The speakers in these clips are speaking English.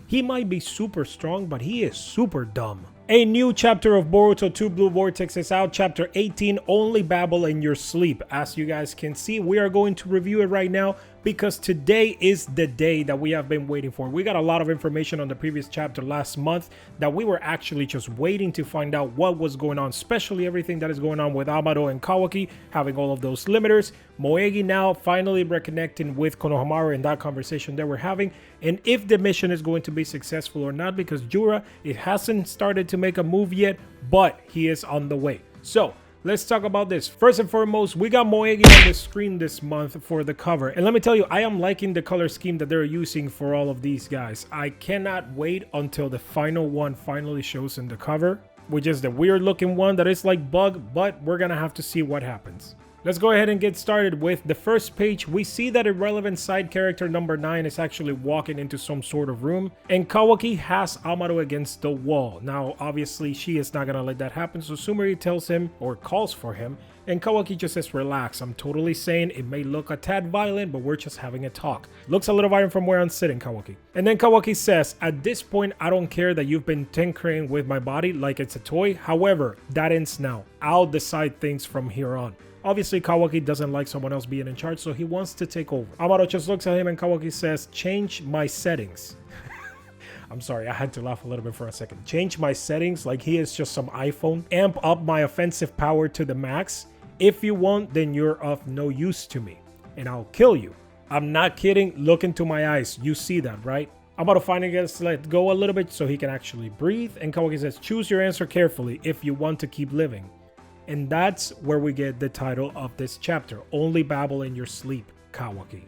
He might be super strong, but he is super dumb. A new chapter of Boruto 2 Blue Vortex is out, chapter 18, Only Babble in Your Sleep. As you guys can see, we are going to review it right now because today is the day that we have been waiting for. We got a lot of information on the previous chapter last month that we were actually just waiting to find out what was going on, especially everything that is going on with Amado and Kawaki, having all of those limiters. Moegi now finally reconnecting with Konohamaru in that conversation that we're having, and if the mission is going to be successful or not, because Jura, it hasn't started to make a move yet, but he is on the way. So let's talk about this. First and foremost, we got Moegi on the screen this month for the cover. And let me tell you, I am liking the color scheme that they're using for all of these guys. I cannot wait until the final one finally shows in the cover, which is the weird looking one that is like Bug, but we're gonna have to see what happens. Let's go ahead and get started with the first page. We see that irrelevant side character number 9 is actually walking into some sort of room, and Kawaki has Amado against the wall. Now, obviously, she is not gonna let that happen, so Sumeri tells him or calls for him, and Kawaki just says, relax, I'm totally sane. It may look a tad violent, but we're just having a talk. Looks a little violent from where I'm sitting, Kawaki. And then Kawaki says, at this point, I don't care that you've been tinkering with my body like it's a toy. However, that ends now. I'll decide things from here on. Obviously, Kawaki doesn't like someone else being in charge, so he wants to take over. Amado just looks at him and Kawaki says, change my settings. I'm sorry, I had to laugh a little bit for a second. Change my settings like he is just some iPhone. Amp up my offensive power to the max. If you won't, then you're of no use to me, and I'll kill you. I'm not kidding. Look into my eyes. You see that, right? Amado finally gets let go a little bit so he can actually breathe, and Kawaki says, choose your answer carefully if you want to keep living. And that's where we get the title of this chapter, Only Babble in Your Sleep, Kawaki.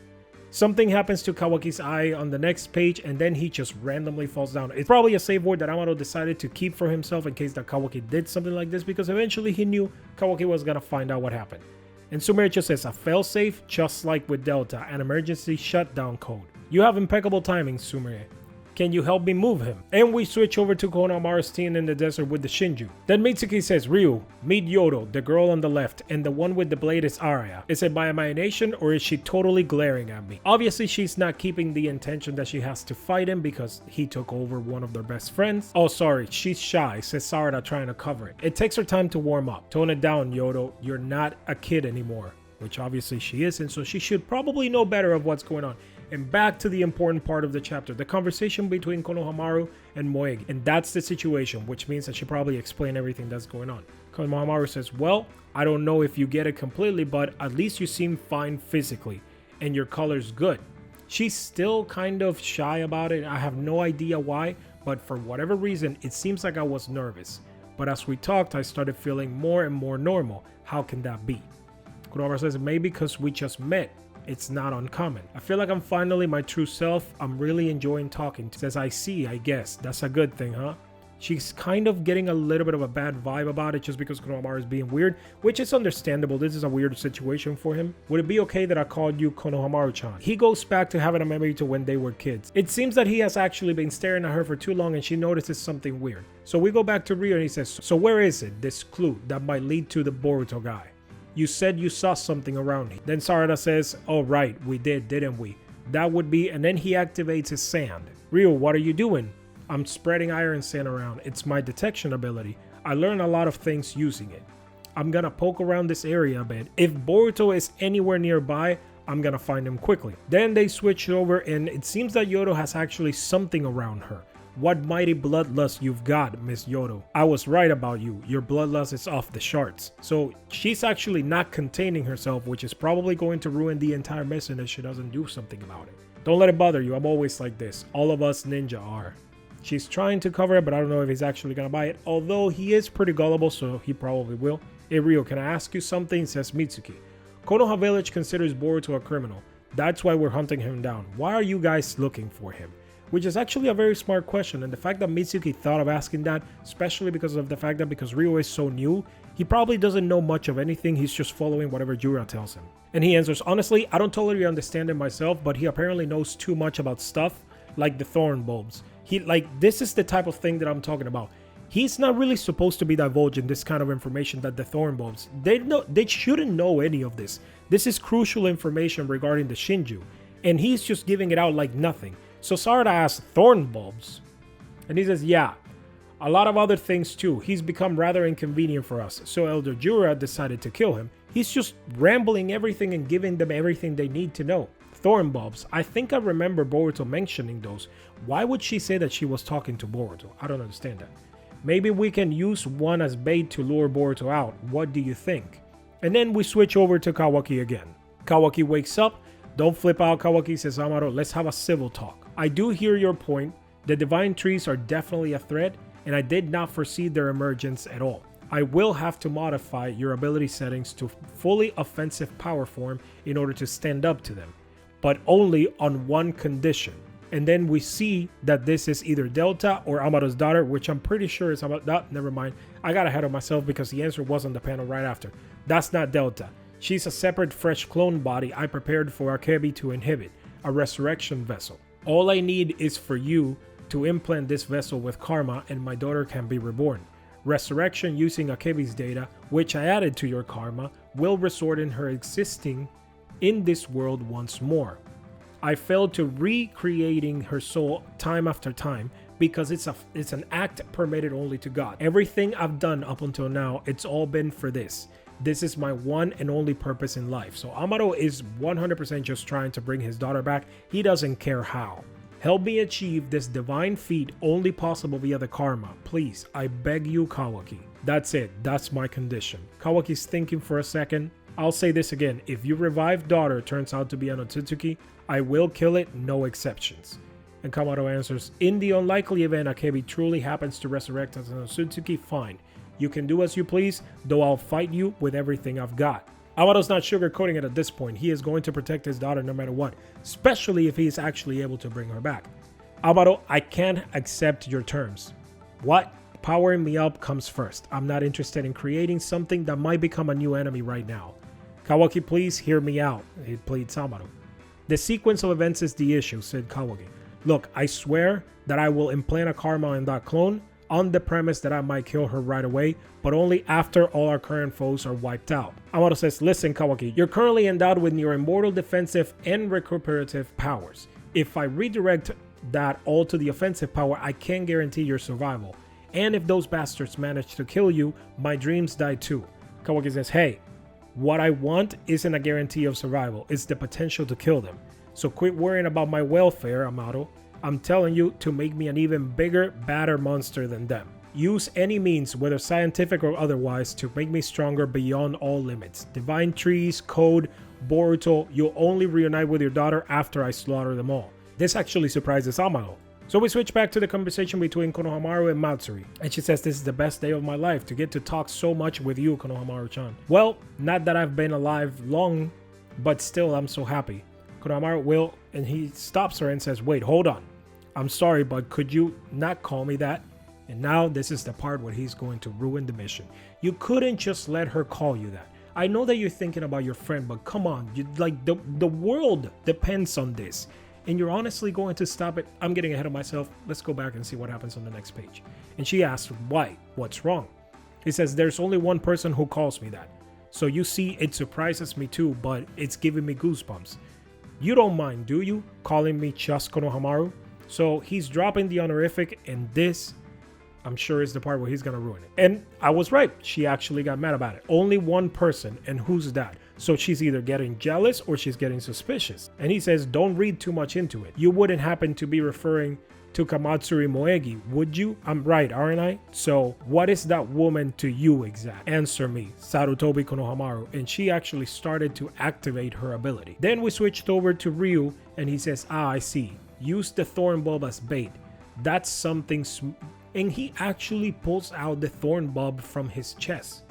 Something happens to Kawaki's eye on the next page, and then he just randomly falls down. It's probably a save word that Amado decided to keep for himself in case that Kawaki did something like this, because eventually he knew Kawaki was gonna find out what happened. And Sumeri just says, a failsafe, just like with Delta, an emergency shutdown code. You have impeccable timing, Sumeri. Can you help me move him? And we switch over to Konohamaru's team in the desert with the Shinju. Then Mitsuki says, Ryu, meet Yodo, the girl on the left, and the one with the blade is Araya. Is it my imagination or is she totally glaring at me? Obviously, she's not keeping the intention that she has to fight him because he took over one of their best friends. Oh, sorry, she's shy, says Sarada trying to cover it. It takes her time to warm up. Tone it down, Yodo. You're not a kid anymore. Which obviously she isn't, so she should probably know better of what's going on. And back to the important part of the chapter, the conversation between Konohamaru and Moegi. And that's the situation, which means that she probably explained everything that's going on. Konohamaru says, well, I don't know if you get it completely, but at least you seem fine physically, and your color's good. She's still kind of shy about it. I have no idea why, but for whatever reason, it seems like I was nervous. But as we talked, I started feeling more and more normal. How can that be? Konohamaru says, maybe because we just met. It's not uncommon. I feel like I'm finally my true self. I'm really enjoying talking. Says, I see, I guess. That's a good thing, huh? She's kind of getting a little bit of a bad vibe about it just because Konohamaru is being weird, which is understandable. This is a weird situation for him. Would it be okay that I called you Konohamaru-chan? He goes back to having a memory to when they were kids. It seems that he has actually been staring at her for too long and she notices something weird. So we go back to Ryo and he says, so where is it, this clue that might lead to the Boruto guy? You said you saw something around here. Then Sarada says, oh right, we did, didn't we? That would be, and then he activates his sand. Ryo, what are you doing? I'm spreading iron sand around. It's my detection ability. I learned a lot of things using it. I'm gonna poke around this area a bit. If Boruto is anywhere nearby, I'm gonna find him quickly. Then they switch over and it seems that Yodo has actually something around her. What mighty bloodlust you've got, Miss Yodo. I was right about you. Your bloodlust is off the charts. So she's actually not containing herself, which is probably going to ruin the entire mission if she doesn't do something about it. Don't let it bother you. I'm always like this. All of us ninja are. She's trying to cover it, but I don't know if he's actually going to buy it. Although he is pretty gullible, so he probably will. Hey Ryo, can I ask you something? Says Mitsuki. Konoha village considers Boruto a criminal. That's why we're hunting him down. Why are you guys looking for him? Which is actually a very smart question, and the fact that Mitsuki thought of asking that, especially because of the fact that because Ryo is so new, he probably doesn't know much of anything, he's just following whatever Jura tells him. And he answers, honestly, I don't totally understand it myself, but he apparently knows too much about stuff like the thorn bulbs. This is the type of thing that I'm talking about. He's not really supposed to be divulging this kind of information that the thorn bulbs, they shouldn't know any of this. This is crucial information regarding the Shinju, and he's just giving it out like nothing. So Sarada asks, thorn bulbs? And he says, yeah, a lot of other things too. He's become rather inconvenient for us. So Elder Jura decided to kill him. He's just rambling everything and giving them everything they need to know. Thorn bulbs. I think I remember Boruto mentioning those. Why would she say that she was talking to Boruto? I don't understand that. Maybe we can use one as bait to lure Boruto out. What do you think? And then we switch over to Kawaki again. Kawaki wakes up. Don't flip out, Kawaki, says Amado. Let's have a civil talk. I do hear your point. The divine trees are definitely a threat, and I did not foresee their emergence at all. I will have to modify your ability settings to fully offensive power form in order to stand up to them, but only on one condition. And then we see that this is either Delta or Amado's daughter, which I'm pretty sure is Amado. No, never mind. I got ahead of myself because the answer was on the panel right after. That's not Delta. She's a separate fresh clone body I prepared for Akebi to inhibit, a resurrection vessel. All I need is for you to implant this vessel with karma and my daughter can be reborn. Resurrection using Akebi's data, which I added to your karma, will resort in her existing in this world once more. I failed to recreating her soul time after time because it's an act permitted only to God. Everything I've done up until now, it's all been for this. This is my one and only purpose in life. So Amado is 100% just trying to bring his daughter back. He doesn't care how. Help me achieve this divine feat only possible via the karma. Please, I beg you, Kawaki. That's it. That's my condition. Kawaki's thinking for a second. I'll say this again. If your revived daughter turns out to be an Otsutsuki, I will kill it, no exceptions. And Kamado answers, in the unlikely event Akebi truly happens to resurrect as an Otsutsuki, fine. You can do as you please, though I'll fight you with everything I've got. Amado's not sugarcoating it at this point. He is going to protect his daughter no matter what, especially if he is actually able to bring her back. Amado, I can't accept your terms. What? Powering me up comes first. I'm not interested in creating something that might become a new enemy right now. Kawaki, please hear me out, he pleads Amado. The sequence of events is the issue, said Kawaki. Look, I swear that I will implant a karma in that clone on the premise that I might kill her right away, but only after all our current foes are wiped out. Amado says, listen Kawaki, you're currently endowed with your immortal defensive and recuperative powers. If I redirect that all to the offensive power, I can guarantee your survival. And if those bastards manage to kill you, my dreams die too. Kawaki says, hey, what I want isn't a guarantee of survival, it's the potential to kill them. So quit worrying about my welfare, Amado. I'm telling you to make me an even bigger, badder monster than them. Use any means, whether scientific or otherwise, to make me stronger beyond all limits. Divine trees, code, Boruto, you'll only reunite with your daughter after I slaughter them all. This actually surprises Amado. So we switch back to the conversation between Konohamaru and Matsuri. And she says, this is the best day of my life to get to talk so much with you, Konohamaru-chan. Well, not that I've been alive long, but still I'm so happy. Konohamaru will, and he stops her and says, wait, hold on. I'm sorry, but could you not call me that? And now this is the part where he's going to ruin the mission. You couldn't just let her call you that. I know that you're thinking about your friend, but come on, the world depends on this. And you're honestly going to stop it? I'm getting ahead of myself. Let's go back and see what happens on the next page. And she asks, why? What's wrong? He says, there's only one person who calls me that. So you see, it surprises me too, but it's giving me goosebumps. You don't mind, do you, calling me just Konohamaru? So he's dropping the honorific, and this, I'm sure, is the part where he's gonna ruin it. And I was right. She actually got mad about it. Only one person, and who's that? So she's either getting jealous or she's getting suspicious. And he says, don't read too much into it. You wouldn't happen to be referring to Kamatsuri Moegi, would you? I'm right, aren't I? So what is that woman to you exactly? Answer me, Sarutobi Konohamaru. And she actually started to activate her ability. Then we switched over to Ryu, and he says, I see. Use the thorn bulb as bait. That's something and he actually pulls out the thorn bulb from his chest.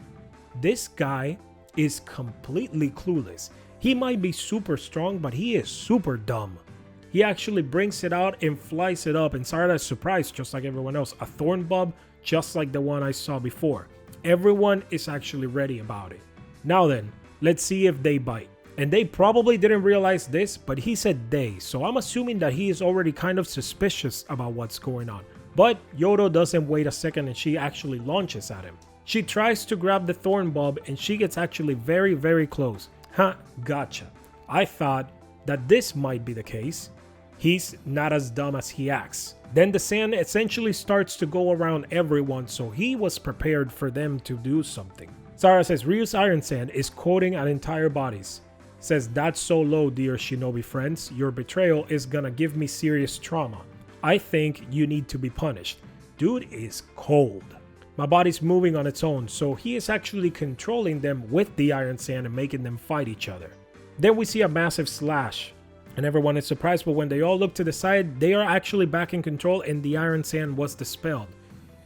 This guy is completely clueless. He might be super strong, but he is super dumb. He actually brings it out and flies it up, and Sarada's surprised just like everyone else. A thorn bulb just like the one I saw before. Everyone is actually ready about it. Now then, let's see if they bite. And they probably didn't realize this, but he said they, so I'm assuming that he is already kind of suspicious about what's going on. But Yodo doesn't wait a second, and she actually launches at him. She tries to grab the thorn bulb, and she gets actually very, very close. Gotcha. I thought that this might be the case. He's not as dumb as he acts. Then the sand essentially starts to go around everyone, so he was prepared for them to do something. Sarah says Ryu's Iron Sand is coating an entire bodies. Says, that's so low, dear shinobi friends. Your betrayal is gonna give me serious trauma. I think you need to be punished. Dude is cold. My body's moving on its own, so he is actually controlling them with the Iron Sand and making them fight each other. Then we see a massive slash, and everyone is surprised, but when they all look to the side, they are actually back in control and the Iron Sand was dispelled.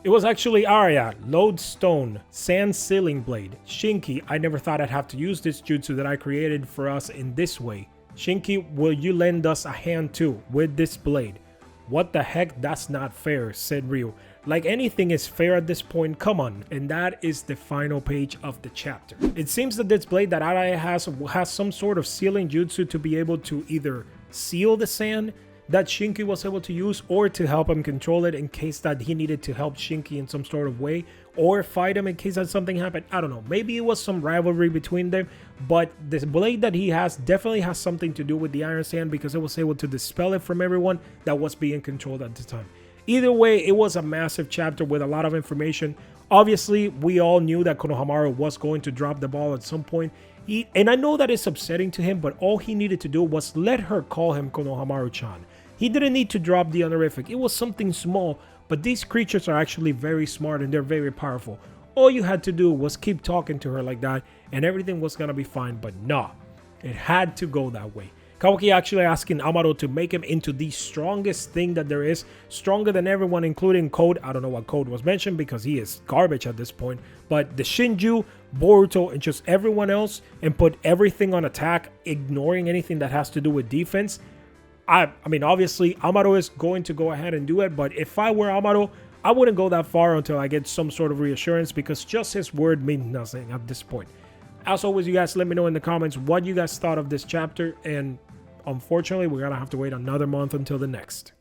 It was actually Arya, Lodestone, Sand Sealing Blade. Shinki, I never thought I'd have to use this jutsu that I created for us in this way. Shinki, will you lend us a hand too, with this blade? What the heck, that's not fair, said Ryu. Like anything is fair at this point, come on. And that is the final page of the chapter. It seems that this blade that Araya has some sort of sealing jutsu to be able to either seal the sand that Shinki was able to use, or to help him control it in case that he needed to help Shinki in some sort of way, or fight him in case that something happened. I don't know, maybe it was some rivalry between them, but this blade that he has definitely has something to do with the Iron Sand, because it was able to dispel it from everyone that was being controlled at the time. Either way, it was a massive chapter with a lot of information. Obviously, we all knew that Konohamaru was going to drop the ball at some point. And I know that it's upsetting to him, but all he needed to do was let her call him Konohamaru-chan. He didn't need to drop the honorific. It was something small, but these creatures are actually very smart and they're very powerful. All you had to do was keep talking to her like that and everything was gonna be fine, but nah, it had to go that way. Kawaki actually asking Amado to make him into the strongest thing that there is, stronger than everyone, including Code. I don't know what Code was mentioned because he is garbage at this point, but the Shinju, Boruto, and just everyone else, and put everything on attack, ignoring anything that has to do with defense. I mean, obviously, Amado is going to go ahead and do it, but if I were Amado, I wouldn't go that far until I get some sort of reassurance, because just his word means nothing at this point. As always, you guys let me know in the comments what you guys thought of this chapter, and unfortunately, we're gonna have to wait another month until the next.